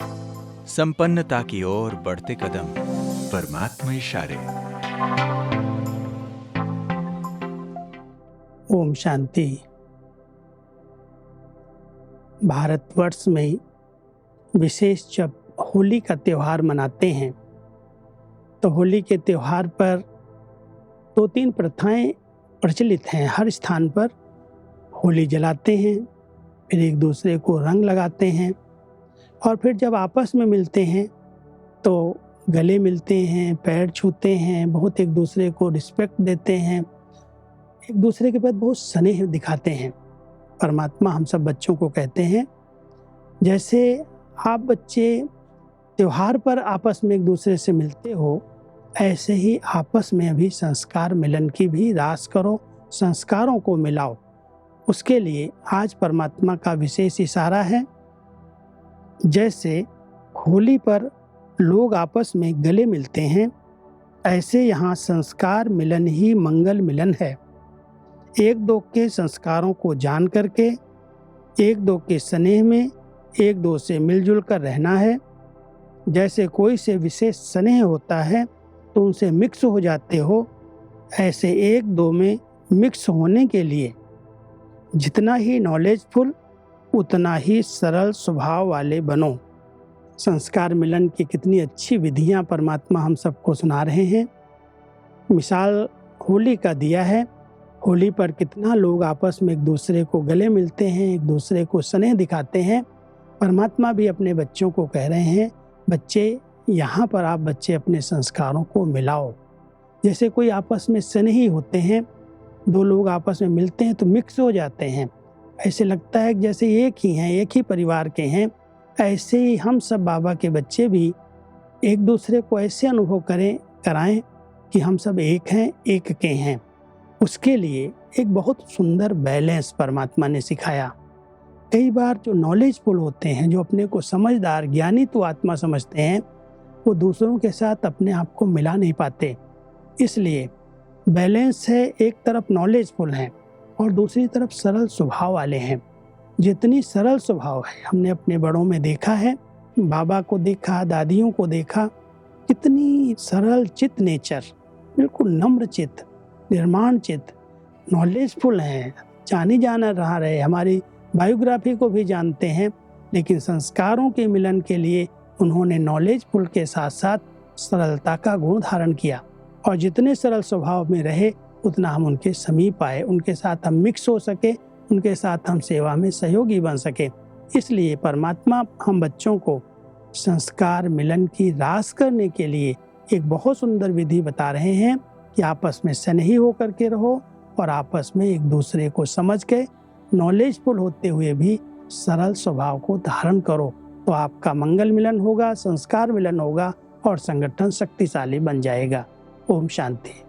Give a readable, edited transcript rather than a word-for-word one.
संपन्नता की ओर बढ़ते कदम, परमात्मा इशारे। ओम शांति। भारतवर्ष में विशेष जब होली का त्योहार मनाते हैं तो होली के त्योहार पर 2-3 प्रथाएं प्रचलित हैं। हर स्थान पर होली जलाते हैं, फिर एक दूसरे को रंग लगाते हैं और फिर जब आपस में मिलते हैं तो गले मिलते हैं, पैर छूते हैं, बहुत एक दूसरे को रिस्पेक्ट देते हैं, एक दूसरे के प्रति बहुत स्नेह दिखाते हैं। परमात्मा हम सब बच्चों को कहते हैं, जैसे आप बच्चे त्योहार पर आपस में एक दूसरे से मिलते हो, ऐसे ही आपस में अभी संस्कार मिलन की भी रास करो, संस्कारों को मिलाओ। उसके लिए आज परमात्मा का विशेष इशारा है। जैसे होली पर लोग आपस में गले मिलते हैं, ऐसे यहाँ संस्कार मिलन ही मंगल मिलन है। एक दो के संस्कारों को जान करके, एक दो के स्नेह में एक दो से मिलजुल कर रहना है। जैसे कोई से विशेष स्नेह होता है तो उनसे मिक्स हो जाते हो, ऐसे एक दो में मिक्स होने के लिए जितना ही नॉलेजफुल उतना ही सरल स्वभाव वाले बनो। संस्कार मिलन की कितनी अच्छी विधियां परमात्मा हम सबको सुना रहे हैं। मिसाल होली का दिया है। होली पर कितना लोग आपस में एक दूसरे को गले मिलते हैं, एक दूसरे को स्नेह दिखाते हैं। परमात्मा भी अपने बच्चों को कह रहे हैं, बच्चे यहाँ पर आप बच्चे अपने संस्कारों को मिलाओ। जैसे कोई आपस में स्नेही होते हैं, दो लोग आपस में मिलते हैं तो मिक्स हो जाते हैं, ऐसे लगता है जैसे एक ही हैं, एक ही परिवार के हैं। ऐसे ही हम सब बाबा के बच्चे भी एक दूसरे को ऐसे अनुभव कराएं कि हम सब एक हैं, एक के हैं। उसके लिए एक बहुत सुंदर बैलेंस परमात्मा ने सिखाया। कई बार जो नॉलेजफुल होते हैं, जो अपने को समझदार ज्ञानी तो आत्मा समझते हैं, वो दूसरों के साथ अपने आप को मिला नहीं पाते। इसलिए बैलेंस है, एक तरफ नॉलेजफुल हैं और दूसरी तरफ सरल स्वभाव वाले हैं। जितनी सरल स्वभाव है, हमने अपने बड़ों में देखा है, बाबा को देखा, दादियों को देखा, कितनी सरल चित्त नेचर, बिल्कुल नम्र चित्त, निर्माण चित्त, नॉलेजफुल हैं, जाने जाना रहा रहे, हमारी बायोग्राफी को भी जानते हैं, लेकिन संस्कारों के मिलन के लिए उन्होंने नॉलेजफुल के साथ साथ सरलता का गुण धारण किया। और जितने सरल स्वभाव में रहे उतना हम उनके समीप आए, उनके साथ हम मिक्स हो सके, उनके साथ हम सेवा में सहयोगी बन सके। इसलिए परमात्मा हम बच्चों को संस्कार मिलन की रास करने के लिए एक बहुत सुंदर विधि बता रहे हैं कि आपस में स्नेही होकर के रहो और आपस में एक दूसरे को समझ के नॉलेजफुल होते हुए भी सरल स्वभाव को धारण करो, तो आपका मंगल मिलन होगा, संस्कार मिलन होगा और संगठन शक्तिशाली बन जाएगा। ओम शांति।